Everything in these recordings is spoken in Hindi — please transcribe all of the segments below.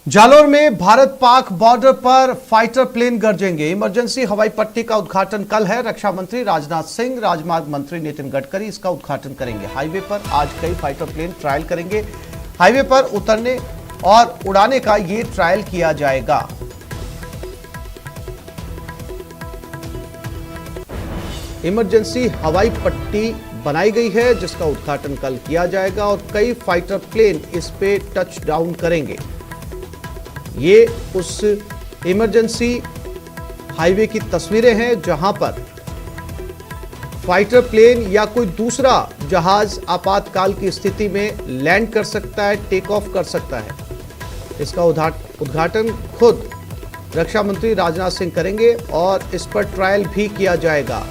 जालोर में भारत पाक बॉर्डर पर फाइटर प्लेन गरजेंगे। इमरजेंसी हवाई पट्टी का उद्घाटन कल है। रक्षा मंत्री राजनाथ सिंह, राजमार्ग मंत्री नितिन गडकरी इसका उद्घाटन करेंगे। हाईवे पर आज कई फाइटर प्लेन ट्रायल करेंगे। हाईवे पर उतरने और उड़ाने का ये ट्रायल किया जाएगा। इमरजेंसी हवाई पट्टी बनाई गई है जिसका उद्घाटन कल किया जाएगा और कई फाइटर प्लेन इस पे टच डाउन करेंगे। ये उस इमरजेंसी हाईवे की तस्वीरें हैं जहां पर फाइटर प्लेन या कोई दूसरा जहाज आपातकाल की स्थिति में लैंड कर सकता है, टेक ऑफ कर सकता है। इसका उद्घाटन खुद रक्षा मंत्री राजनाथ सिंह करेंगे और इस पर ट्रायल भी किया जाएगा।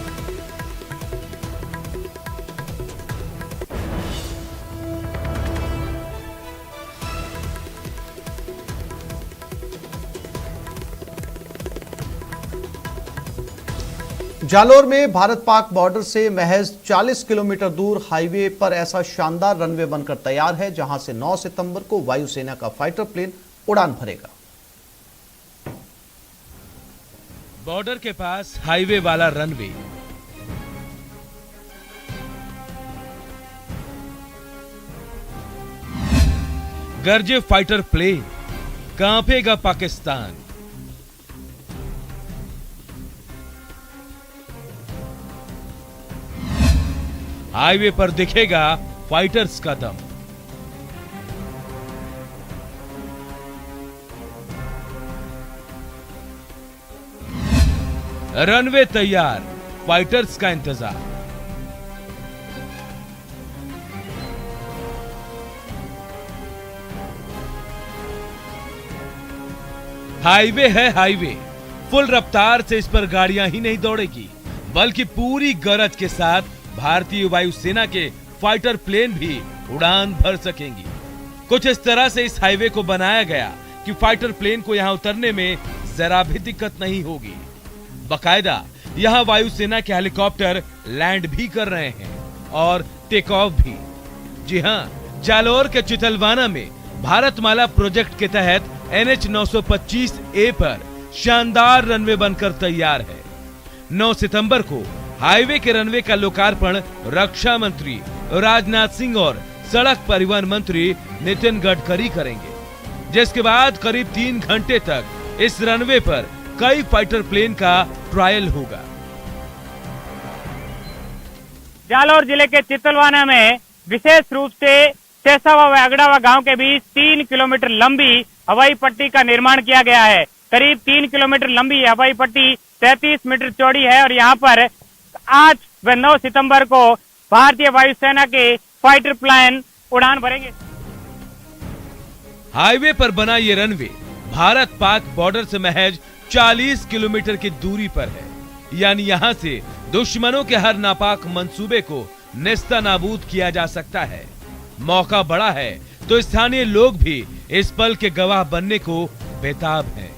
जालोर में भारत पाक बॉर्डर से महज 40 किलोमीटर दूर हाईवे पर ऐसा शानदार रनवे बनकर तैयार है जहां से 9 सितंबर को वायुसेना का फाइटर प्लेन उड़ान भरेगा। बॉर्डर के पास हाईवे वाला रनवे, गरजे फाइटर प्लेन, कांपेगा पाकिस्तान। हाईवे पर दिखेगा फाइटर्स का दम। रनवे तैयार, फाइटर्स का इंतजार। हाईवे है हाईवे, फुल रफ्तार से इस पर गाड़ियां ही नहीं दौड़ेगी बल्कि पूरी गरज के साथ भारतीय वायुसेना के फाइटर प्लेन भी उड़ान भर सकेंगी। कुछ इस तरह से इस हाईवे को बनाया गया कि फाइटर प्लेन को यहां उतरने में जरा भी दिक्कत नहीं होगी। बकायदा यहां वायुसेना के हेलीकॉप्टर लैंड भी कर रहे हैं और टेक ऑफ भी। जी हां, जालोर के चितलवाना में भारतमाला प्रोजेक्ट के तहत NH 925A पर शानदार रनवे बनकर तैयार है। 9 सितंबर को हाईवे के रनवे का लोकार्पण रक्षा मंत्री राजनाथ सिंह और सड़क परिवहन मंत्री नितिन गडकरी करेंगे, जिसके बाद करीब 3 घंटे तक इस रनवे पर कई फाइटर प्लेन का ट्रायल होगा। जालोर जिले के चितलवाना में विशेष रूप से सेसावा व अगड़ावा गांव के बीच 3 किलोमीटर लंबी हवाई पट्टी का निर्माण किया गया है। करीब 3 किलोमीटर लंबी हवाई पट्टी 33 मीटर चौड़ी है और यहाँ पर 8 व 9 सितंबर को भारतीय वायुसेना के फाइटर प्लेन उड़ान भरेंगे। हाईवे पर बना ये रनवे भारत पाक बॉर्डर से महज 40 किलोमीटर की दूरी पर है। यानी यहाँ से दुश्मनों के हर नापाक मंसूबे को नेस्ता नाबूद किया जा सकता है। मौका बड़ा है तो स्थानीय लोग भी इस पल के गवाह बनने को बेताब हैं।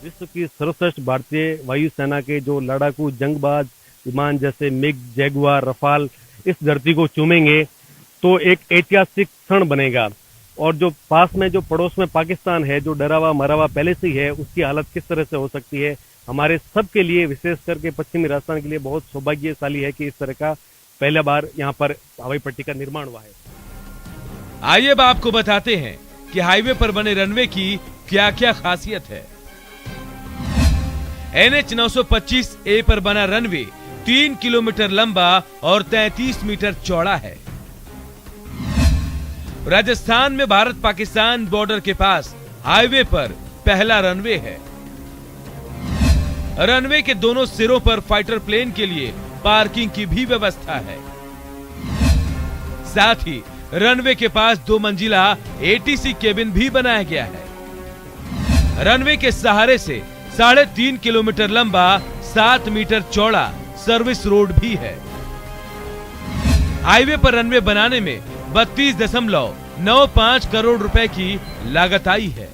विश्व की सर्वश्रेष्ठ भारतीय वायुसेना के जो लड़ाकू जंगबाज विमान जैसे मिग, जैगुआर, रफाल इस धरती को चूमेंगे तो एक ऐतिहासिक क्षण बनेगा। और जो पास में जो पड़ोस में पाकिस्तान है, जो डरावा मरावा पहले से ही है, उसकी हालत किस तरह से हो सकती है। हमारे सब के लिए, विशेष करके पश्चिमी राजस्थान के लिए बहुत सौभाग्यशाली है कि इस तरह का पहला बार यहाँ पर हवाई पट्टी का निर्माण हुआ है। आइए अब आपको बताते हैं कि हाईवे पर बने रनवे की क्या क्या खासियत है। NH 925A पर बना रनवे 3 किलोमीटर लंबा और 33 मीटर चौड़ा है। राजस्थान में भारत पाकिस्तान बॉर्डर के पास हाईवे पर पहला रनवे है। रनवे के दोनों सिरों पर फाइटर प्लेन के लिए पार्किंग की भी व्यवस्था है। साथ ही रनवे के पास 2 मंजिला ATC केबिन भी बनाया गया है। रनवे के सहारे से 3.5 किलोमीटर लंबा 7 मीटर चौड़ा सर्विस रोड भी है। हाईवे पर रनवे बनाने में 32.95 करोड़ रुपए की लागत आई है।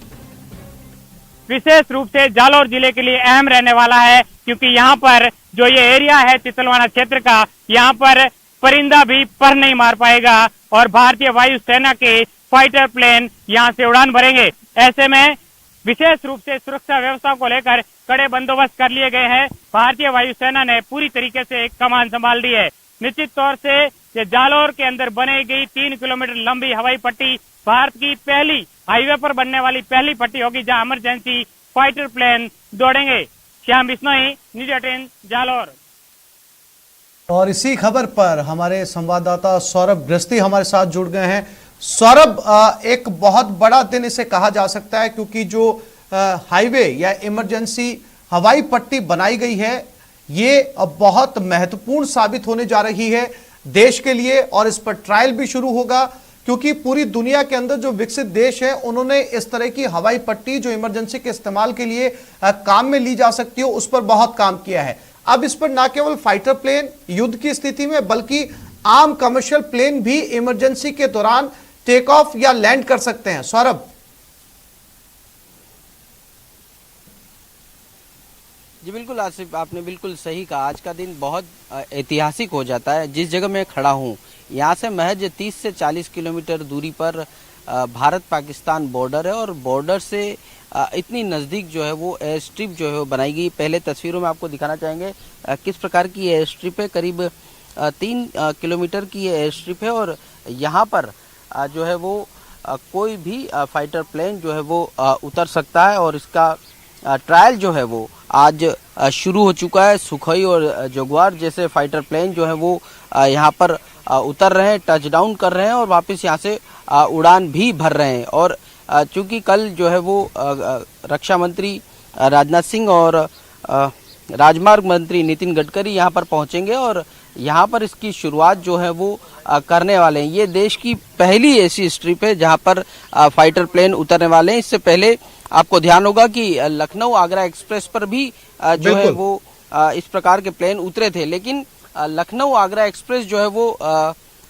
विशेष रूप से जालोर जिले के लिए अहम रहने वाला है क्योंकि यहाँ पर जो ये एरिया है चितलवाना क्षेत्र का, यहाँ पर परिंदा भी पर नहीं मार पाएगा और भारतीय वायुसेना के फाइटर प्लेन यहां से उड़ान भरेंगे। ऐसे में विशेष रूप से सुरक्षा व्यवस्था को लेकर कड़े बंदोबस्त कर लिए गए हैं। भारतीय वायुसेना ने पूरी तरीके से कमान संभाल ली है। निश्चित तौर से ये जालौर के अंदर बनाई गई 3 किलोमीटर लंबी हवाई पट्टी भारत की पहली हाईवे पर बनने वाली पहली पट्टी होगी जहां इमरजेंसी फाइटर प्लेन दौड़ेंगे। श्याम बिश्नोई, न्यूज़ 18 जालौर। और इसी खबर पर हमारे संवाददाता सौरभ गृहस्थी हमारे साथ जुड़ गए हैं। सौरभ, एक बहुत बड़ा दिन इसे कहा जा सकता है क्योंकि जो हाईवे या इमरजेंसी हवाई पट्टी बनाई गई है ये अब बहुत महत्वपूर्ण साबित होने जा रही है देश के लिए, और इस पर ट्रायल भी शुरू होगा क्योंकि पूरी दुनिया के अंदर जो विकसित देश है उन्होंने इस तरह की हवाई पट्टी जो इमरजेंसी के इस्तेमाल के लिए काम में ली जा सकती हो उस पर बहुत काम किया है। अब इस पर न केवल फाइटर प्लेन युद्ध की स्थिति में बल्कि आम कमर्शियल प्लेन भी इमरजेंसी के दौरान टेक ऑफ या लैंड कर सकते हैं। सौरभ, जी बिल्कुल आसिफ, आपने बिल्कुल सही कहा। आज का दिन बहुत ऐतिहासिक हो जाता है। जिस जगह मैं खड़ा हूँ यहाँ से महज 30 से 40 किलोमीटर दूरी पर भारत पाकिस्तान बॉर्डर है और बॉर्डर से इतनी नज़दीक जो है वो एयर स्ट्रिप जो है वो बनाई गई। पहले तस्वीरों में आपको दिखाना चाहेंगे किस प्रकार की एयर स्ट्रिप है। करीब 3 किलोमीटर की एयर स्ट्रिप है और यहाँ पर जो है वो कोई भी फाइटर प्लेन जो है वो उतर सकता है और इसका ट्रायल जो है वो आज शुरू हो चुका है। सुखोई और जगुआर जैसे फाइटर प्लेन जो है वो यहाँ पर उतर रहे हैं, टच डाउन कर रहे हैं और वापस यहाँ से उड़ान भी भर रहे हैं। और चूंकि कल जो है वो रक्षा मंत्री राजनाथ सिंह और राजमार्ग मंत्री नितिन गडकरी यहाँ पर पहुँचेंगे और यहाँ पर इसकी शुरुआत जो है वो करने वाले हैं। ये देश की पहली ऐसी स्ट्रिप है जहाँ पर फाइटर प्लेन उतरने वाले हैं। इससे पहले आपको ध्यान होगा कि लखनऊ आगरा एक्सप्रेस पर भी जो है वो इस प्रकार के प्लेन उतरे थे, लेकिन लखनऊ आगरा एक्सप्रेस जो है वो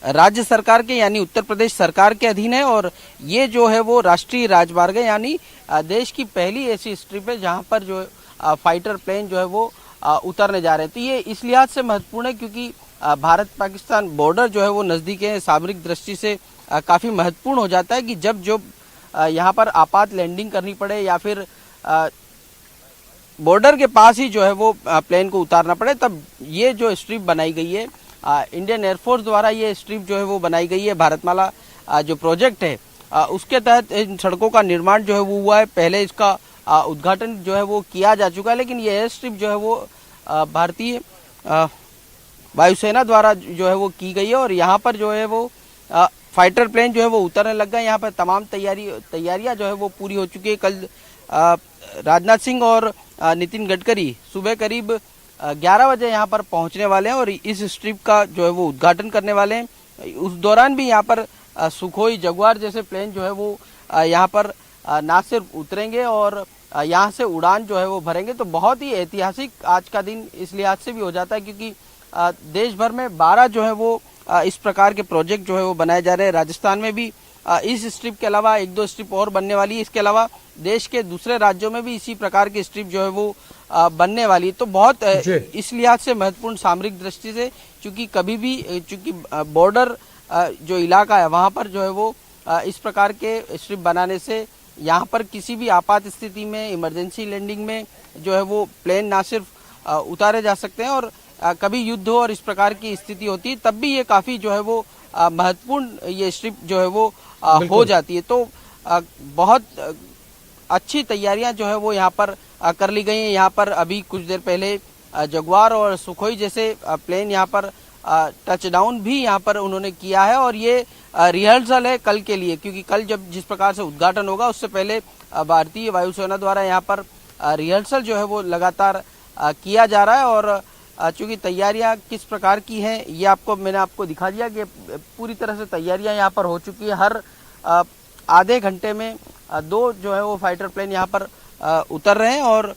राज्य सरकार के यानी उत्तर प्रदेश सरकार के अधीन है और ये जो है वो राष्ट्रीय राजमार्ग है यानी देश की पहली ऐसी स्ट्रिप है जहाँ पर जो फाइटर प्लेन जो है वो उतरने जा रहे हैं। तो ये इस लिहाज से महत्वपूर्ण है क्योंकि भारत पाकिस्तान बॉर्डर जो है वो नज़दीक है। सामरिक दृष्टि से काफ़ी महत्वपूर्ण हो जाता है कि जब जो यहाँ पर आपात लैंडिंग करनी पड़े या फिर बॉर्डर के पास ही जो है वो प्लेन को उतारना पड़े, तब ये जो स्ट्रिप बनाई गई है इंडियन एयरफोर्स द्वारा ये स्ट्रिप जो है वो बनाई गई है। भारतमाला जो प्रोजेक्ट है उसके तहत इन सड़कों का निर्माण जो है वो हुआ है। पहले इसका उद्घाटन जो है वो किया जा चुका है, लेकिन ये एयर स्ट्रिप जो है वो भारतीय वायुसेना द्वारा जो है वो की गई है और यहाँ पर जो है वो फाइटर प्लेन जो है वो उतरने लग गए। यहाँ पर तमाम तैयारियां जो है वो पूरी हो चुकी है। कल राजनाथ सिंह और नितिन गडकरी सुबह करीब 11 बजे यहाँ पर पहुँचने वाले हैं और इस स्ट्रिप का जो है वो उद्घाटन करने वाले हैं। उस दौरान भी यहाँ पर सुखोई जगुआर जैसे प्लेन जो है वो यहाँ पर ना सिर्फ उतरेंगे और यहाँ से उड़ान जो है वो भरेंगे। तो बहुत ही ऐतिहासिक आज का दिन इस लिहाज से भी हो जाता है क्योंकि देश भर में 12 जो है वो इस प्रकार के प्रोजेक्ट जो है वो बनाए जा रहे हैं। राजस्थान में भी इस स्ट्रिप के अलावा 1-2 स्ट्रिप और बनने वाली है। इसके अलावा देश के दूसरे राज्यों में भी इसी प्रकार की स्ट्रिप जो है वो बनने वाली है। तो बहुत इस लिहाज से महत्वपूर्ण सामरिक दृष्टि से चूंकि कभी भी चूंकि बॉर्डर जो इलाका है वहाँ पर जो है वो इस प्रकार के स्ट्रिप बनाने से यहाँ पर किसी भी आपात स्थिति में इमरजेंसी लैंडिंग में जो है वो प्लेन ना सिर्फ उतारे जा सकते हैं और कभी युद्ध हो और इस प्रकार की स्थिति होती है तब भी ये काफ़ी जो है वो महत्वपूर्ण ये स्ट्रिप जो है वो हो जाती है। तो बहुत अच्छी तैयारियां जो है वो यहाँ पर कर ली गई हैं। यहाँ पर अभी कुछ देर पहले जगुआर और सुखोई जैसे प्लेन यहाँ पर टच डाउन भी यहाँ पर उन्होंने किया है और ये रिहर्सल है कल के लिए क्योंकि कल जब जिस प्रकार से उद्घाटन होगा उससे पहले भारतीय वायुसेना द्वारा यहाँ पर रिहर्सल जो है वो लगातार किया जा रहा है और चूंकि तैयारियां किस प्रकार की हैं ये मैंने आपको दिखा दिया कि पूरी तरह से तैयारियां यहाँ पर हो चुकी है। हर आधे घंटे में 2 जो है वो फाइटर प्लेन यहाँ पर उतर रहे हैं और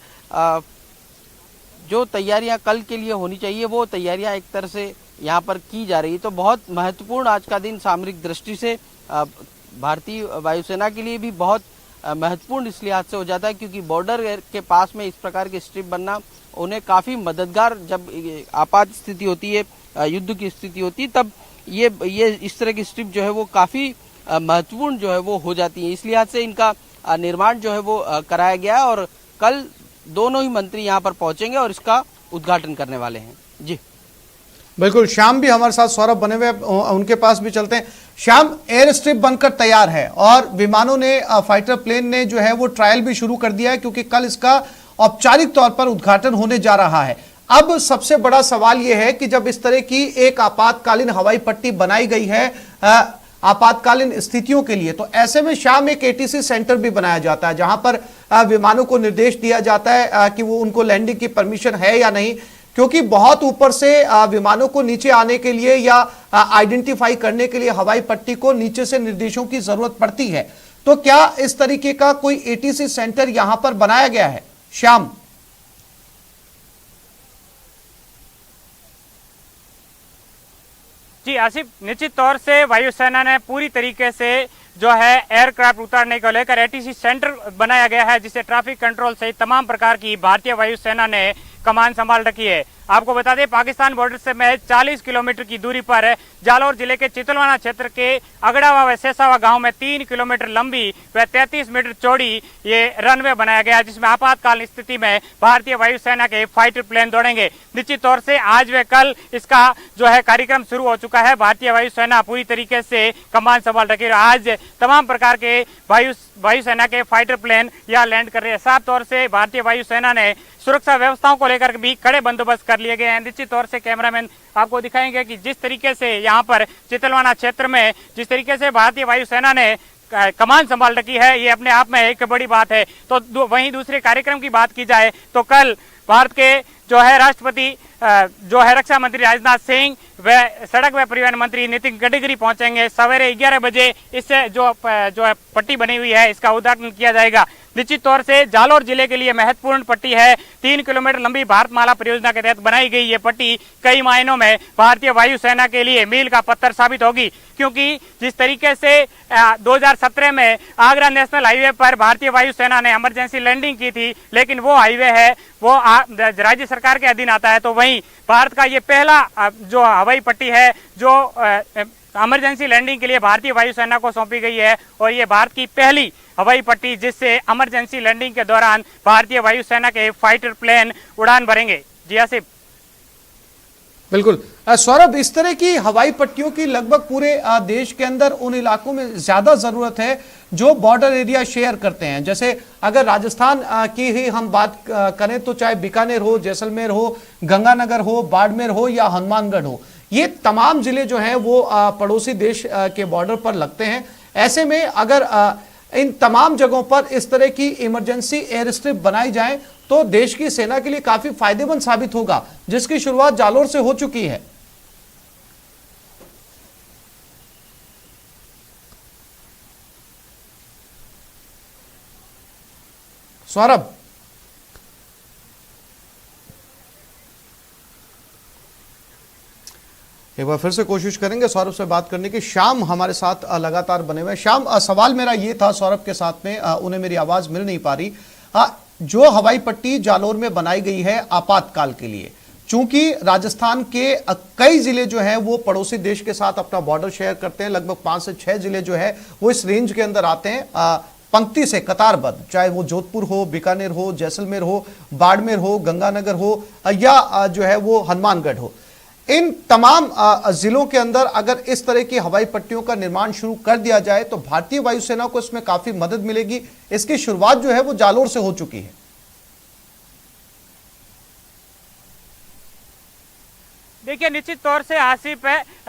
जो तैयारियां कल के लिए होनी चाहिए वो तैयारियां एक तरह से यहाँ पर की जा रही है। तो बहुत महत्वपूर्ण आज का दिन सामरिक दृष्टि से भारतीय वायुसेना के लिए भी बहुत महत्वपूर्ण इस लिहाज से हो जाता है क्योंकि बॉर्डर के पास में इस प्रकार की स्ट्रिप बनना उन्हें काफ़ी मददगार जब आपात स्थिति होती है युद्ध की स्थिति होती तब ये इस तरह की स्ट्रिप जो है वो काफी महत्वपूर्ण जो है वो हो जाती है। इस लिहाज से इनका निर्माण जो है वो कराया गया है और कल दोनों ही मंत्री यहाँ पर पहुंचेंगे और इसका उद्घाटन करने वाले हैं। जी बिल्कुल, श्याम भी हमारे साथ सौरभ बने हुए, उनके पास भी चलते हैं। श्याम, एयर स्ट्रिप बनकर तैयार है और विमानों ने, फाइटर प्लेन ने जो है वो ट्रायल भी शुरू कर दिया है, क्योंकि कल इसका औपचारिक तौर पर उद्घाटन होने जा रहा है। अब सबसे बड़ा सवाल यह है कि जब इस तरह की एक आपातकालीन हवाई पट्टी बनाई गई है आपातकालीन स्थितियों के लिए, तो ऐसे में शाम एक एटीसी सेंटर भी बनाया जाता है जहां पर विमानों को निर्देश दिया जाता है कि वो उनको लैंडिंग की परमिशन है या नहीं, क्योंकि बहुत ऊपर से विमानों को नीचे आने के लिए या आइडेंटिफाई करने के लिए हवाई पट्टी को नीचे से निर्देशों की जरूरत पड़ती है। तो क्या इस तरीके का कोई एटीसी सेंटर यहां पर बनाया गया है? श्याम जी आसिफ, निश्चित तौर से वायुसेना ने पूरी तरीके से जो है एयरक्राफ्ट उतारने को लेकर एटीसी सेंटर बनाया गया है, जिसे ट्रैफिक कंट्रोल सहित तमाम प्रकार की भारतीय वायुसेना ने कमान संभाल रखी है। आपको बता दें, पाकिस्तान बॉर्डर से महज 40 किलोमीटर की दूरी पर जालौर जिले के चितलवाना क्षेत्र के अगड़ावा व सेसावा गांव में 3 किलोमीटर लंबी व 33 मीटर चौड़ी ये रनवे बनाया गया है, जिसमें आपातकालीन स्थिति में भारतीय वायुसेना के फाइटर प्लेन दौड़ेंगे। निश्चित तौर से आज व कल इसका जो है कार्यक्रम शुरू हो चुका है। भारतीय वायुसेना पूरी तरीके से कमान संभाल रखी है। आज तमाम प्रकार के वायुसेना के फाइटर प्लेन यहाँ लैंड कर रहे हैं। साफ तौर से भारतीय वायुसेना ने सुरक्षा व्यवस्थाओं को लेकर भी कड़े बंदोबस्त कर लिए गए हैं। निश्चित तौर से कैमरामैन आपको दिखाएंगे कि जिस तरीके से यहाँ पर चितलवाना क्षेत्र में जिस तरीके से भारतीय वायुसेना ने कमान संभाल रखी है, ये अपने आप में एक बड़ी बात है। तो वहीं दूसरे कार्यक्रम की बात की जाए तो कल भारत के जो है राष्ट्रपति जो है रक्षा मंत्री राजनाथ सिंह व सड़क व परिवहन मंत्री नितिन गडकरी पहुंचेंगे। सवेरे 11 बजे इससे जो है पट्टी बनी हुई है इसका उद्घाटन किया जाएगा। निश्चित तौर से जालौर जिले के लिए महत्वपूर्ण पट्टी है। 3 किलोमीटर लंबी भारतमाला परियोजना के तहत बनाई गई ये पट्टी कई मायनों में भारतीय वायुसेना के लिए मील का पत्थर साबित होगी, क्योंकि जिस तरीके से 2017 में आगरा नेशनल हाईवे पर भारतीय वायुसेना ने इमरजेंसी लैंडिंग की थी, लेकिन वो हाईवे है वो राज्य सरकार के अधीन आता है। तो वहीं भारत का ये पहला जो हवाई पट्टी है जो इमरजेंसी लैंडिंग के लिए भारतीय वायुसेना को सौंपी गई है, और ये भारत की पहली हवाई पट्टी जिससे इमरजेंसी लैंडिंग के दौरान भारतीय वायुसेना के फाइटर प्लेन उड़ान भरेंगे। जी आसिफ। बिल्कुल सौरभ, इस तरह की हवाई पट्टियों की लगभग पूरे देश के अंदर उन इलाकों में ज्यादा जरूरत है जो बॉर्डर एरिया शेयर करते हैं। जैसे अगर राजस्थान की ही हम बात करें तो चाहे बीकानेर हो, जैसलमेर हो, गंगानगर हो, बाड़मेर हो या हनुमानगढ़ हो, ये तमाम जिले जो हैं वो पड़ोसी देश के बॉर्डर पर लगते हैं। ऐसे में अगर इन तमाम जगहों पर इस तरह की इमरजेंसी एयर स्ट्रिप बनाई जाए तो देश की सेना के लिए काफी फायदेमंद साबित होगा, जिसकी शुरुआत जालौर से हो चुकी है। सौरभ, एक बार फिर से कोशिश करेंगे सौरभ से बात करने की। शाम हमारे साथ लगातार बने हुए। शाम, सवाल मेरा ये था सौरभ के साथ में, उन्हें मेरी आवाज मिल नहीं पा रही। जो हवाई पट्टी जालौर में बनाई गई है आपातकाल के लिए, चूंकि राजस्थान के कई जिले जो हैं वो पड़ोसी देश के साथ अपना बॉर्डर शेयर करते हैं, लगभग 5 से 6 जिले जो है वो इस रेंज के अंदर आते हैं पंक्ति से कतारबद्ध, चाहे वो जोधपुर हो, बीकानेर हो, जैसलमेर हो, बाड़मेर हो, गंगानगर हो या जो है वो हनुमानगढ़ हो। इन तमाम जिलों के अंदर अगर इस तरह की हवाई पट्टियों का निर्माण शुरू कर दिया जाए तो भारतीय वायुसेना को इसमें काफी मदद मिलेगी। इसकी शुरुआत जो है वो जालौर से हो चुकी है। देखिए, निश्चित तौर से आसिफ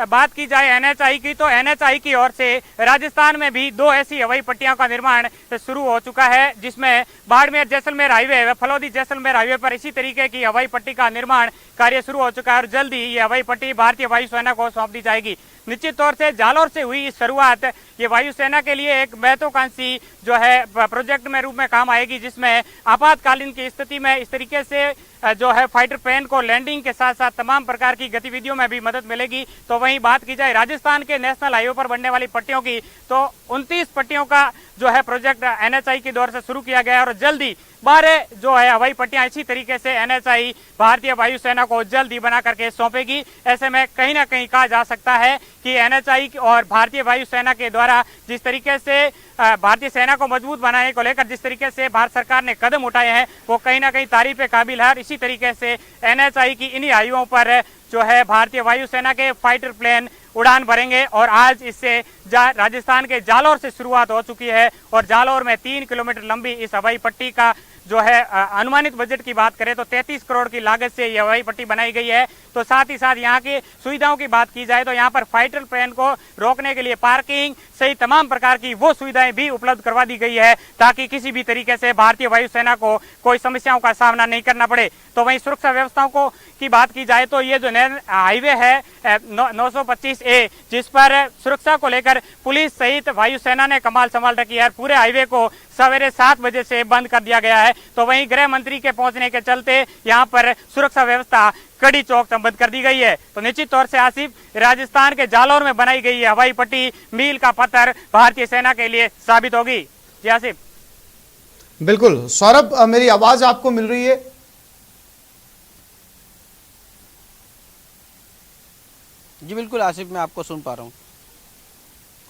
बात की जाए एनएचआई की तो एनएचआई की ओर से राजस्थान में भी 2 ऐसी हवाई पट्टियों का निर्माण शुरू हो चुका है, जिसमें बाड़मेर जैसलमेर हाईवे व फलौदी जैसलमेर हाईवे पर इसी तरीके की हवाई पट्टी का निर्माण कार्य शुरू हो चुका है और जल्द ही ये हवाई पट्टी भारतीय वायुसेना को सौंप दी जाएगी। निश्चित तौर से जालौर से हुई इस शुरुआत ये वायुसेना के लिए एक महत्वाकांक्षी जो है प्रोजेक्ट में रूप में काम आएगी, जिसमें आपातकालीन की स्थिति में इस तरीके से जो है फाइटर प्लेन को लैंडिंग के साथ साथ तमाम प्रकार की गतिविधियों में भी मदद मिलेगी। तो वहीं बात की जाए राजस्थान के नेशनल हाईवे पर बनने वाली पट्टियों की तो 29 पट्टियों का जो है प्रोजेक्ट एनएचआई के दौर से शुरू किया गया है और जल्दी 12 जो है हवाई पट्टियां इसी तरीके से एनएचआई भारतीय वायुसेना को जल्दी बना करके सौंपेगी। ऐसे में कहीं ना कहीं कहा जा सकता है कि एनएचआई और भारतीय वायुसेना के द्वारा जिस तरीके से भारतीय सेना को मजबूत बनाने को लेकर जिस तरीके से भारत सरकार ने कदम उठाए हैं वो कहीं ना कहीं तारीफ के काबिल है। और इसी तरीके से एनएचआई की इन्हीं आयुओं पर जो है भारतीय वायुसेना के फाइटर प्लेन उड़ान भरेंगे और आज इससे राजस्थान के जालौर से शुरुआत हो चुकी है और जालौर में 3 किलोमीटर लंबी इस हवाई पट्टी का जो है अनुमानित बजट की बात करें तो 33 करोड़ की लागत से यह हवाई पट्टी बनाई गई है। तो साथ ही साथ यहाँ की सुविधाओं की बात की जाए तो यहाँ पर फाइटर प्लेन को रोकने के लिए पार्किंग सही तमाम प्रकार की वो सुविधाएं भी उपलब्ध करवा दी गई है ताकि किसी भी तरीके से भारतीय वायुसेना को कोई समस्याओं का सामना नहीं करना पड़े। तो वहीं सुरक्षा व्यवस्थाओं की बात की जाए तो ये जो हाईवे है 925A जिस पर सुरक्षा को लेकर पुलिस सहित वायुसेना ने कमाल संभाल रखी है। पूरे हाईवे को सवेरे 7 बजे से बंद कर दिया गया है। तो वहीं गृह मंत्री के पहुंचने के चलते यहाँ पर सुरक्षा व्यवस्था कड़ी चौक संबद्ध कर दी गई है। तो निश्चित तौर से आसिफ राजस्थान के जालौर में बनाई गई हवाई पट्टी मील का पत्थर भारतीय सेना के लिए साबित होगी। जी आसिफ। बिल्कुल सौरभ, मेरी आवाज आपको मिल रही है? जी बिल्कुल आसिफ, मैं आपको सुन पा रहा हूँ।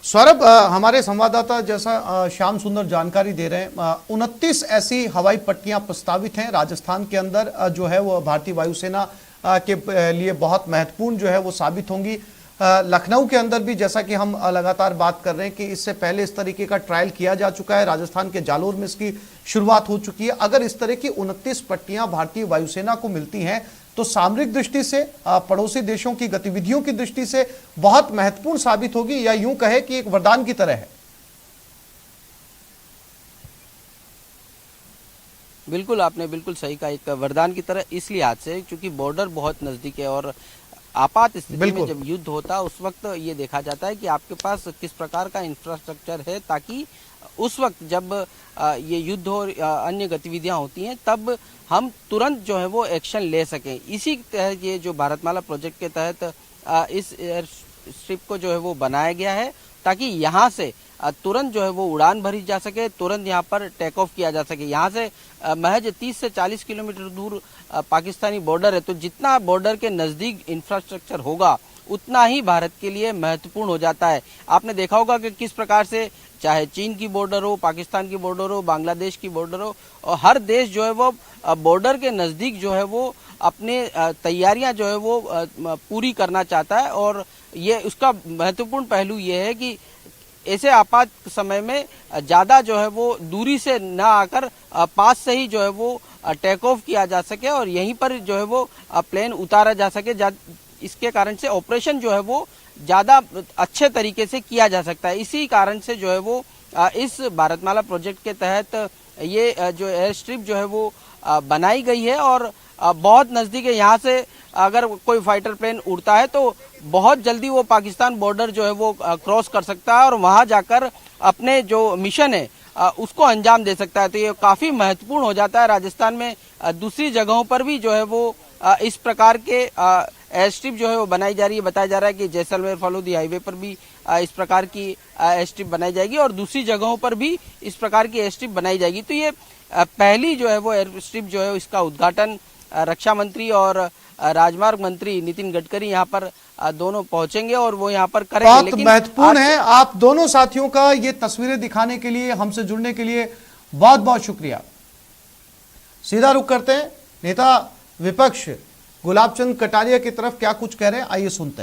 सौरभ, हमारे संवाददाता जैसा श्याम सुंदर जानकारी दे रहे हैं 29 ऐसी हवाई पट्टियां प्रस्तावित हैं राजस्थान के अंदर जो है वो भारतीय वायुसेना के लिए बहुत महत्वपूर्ण जो है वो साबित होंगी। लखनऊ के अंदर भी जैसा कि हम लगातार बात कर रहे हैं कि इससे पहले इस तरीके का ट्रायल किया जा चुका है, राजस्थान के जालौर में इसकी शुरुआत हो चुकी है। अगर इस तरह की 29 पट्टियां भारतीय वायुसेना को मिलती हैं तो सामरिक दृष्टि से पड़ोसी देशों की गतिविधियों की दृष्टि से बहुत महत्वपूर्ण साबित होगी, या यूं कहे कि एक वरदान की तरह है। बिल्कुल, आपने बिल्कुल सही कहा, एक वरदान की तरह इस लिहाज से क्योंकि बॉर्डर बहुत नजदीक है और आपात स्थिति में जब युद्ध होता है उस वक्त ये देखा जाता है कि आपके पास किस प्रकार का इंफ्रास्ट्रक्चर है ताकि उस वक्त जब ये युद्ध और अन्य गतिविधियां होती हैं तब हम तुरंत जो है वो एक्शन ले सकें। इसी तहत ये जो भारतमाला प्रोजेक्ट के तहत इस एयर स्ट्रिप को जो है वो बनाया गया है ताकि यहाँ से तुरंत जो है वो उड़ान भरी जा सके, तुरंत यहाँ पर टेक ऑफ किया जा सके। यहाँ से महज 30 से 40 किलोमीटर दूर पाकिस्तानी बॉर्डर है, तो जितना बॉर्डर के नज़दीक इंफ्रास्ट्रक्चर होगा उतना ही भारत के लिए महत्वपूर्ण हो जाता है। आपने देखा होगा कि किस प्रकार से चाहे चीन की बॉर्डर हो, पाकिस्तान की बॉर्डर हो, बांग्लादेश की बॉर्डर हो, और हर देश जो है वो बॉर्डर के नज़दीक जो है वो अपने तैयारियां जो है वो पूरी करना चाहता है। और ये उसका महत्वपूर्ण पहलू ये है कि ऐसे आपात समय में ज़्यादा जो है वो दूरी से न आकर पास से ही जो है वो टेक ऑफ किया जा सके और यहीं पर जो है वो प्लेन उतारा जा सके। इसके कारण से ऑपरेशन जो है वो ज़्यादा अच्छे तरीके से किया जा सकता है। इसी कारण से जो है वो इस भारतमाला प्रोजेक्ट के तहत ये जो एयर स्ट्रिप जो है वो बनाई गई है और बहुत नज़दीक है। यहाँ से अगर कोई फाइटर प्लेन उड़ता है तो बहुत जल्दी वो पाकिस्तान बॉर्डर जो है वो क्रॉस कर सकता है और वहाँ जाकर अपने जो मिशन है उसको अंजाम दे सकता है। तो ये काफ़ी महत्वपूर्ण हो जाता है। राजस्थान में दूसरी जगहों पर भी जो है वो इस प्रकार के एयर स्ट्रिप जो है वो बनाई जा रही है। बताया जा रहा है कि जैसलमेर फलूदी हाईवे पर भी इस प्रकार की एयर स्ट्रिप बनाई जाएगी और दूसरी जगहों पर भी इस प्रकार की एयर स्ट्रिप बनाई जाएगी। तो ये पहली जो है वो एयर स्ट्रिप जो है इसका उद्घाटन रक्षा मंत्री और राजमार्ग मंत्री नितिन गडकरी यहाँ पर दोनों पहुंचेंगे और वो यहाँ पर करेंगे। बहुत महत्वपूर्ण है। आप दोनों साथियों का ये तस्वीरें दिखाने के लिए, हमसे जुड़ने के लिए बहुत बहुत शुक्रिया। सीधा रुख करते हैं नेता विपक्ष गुलाब चंद कटारिया की तरफ, क्या कुछ कह रहे हैं आइए सुनते हैं।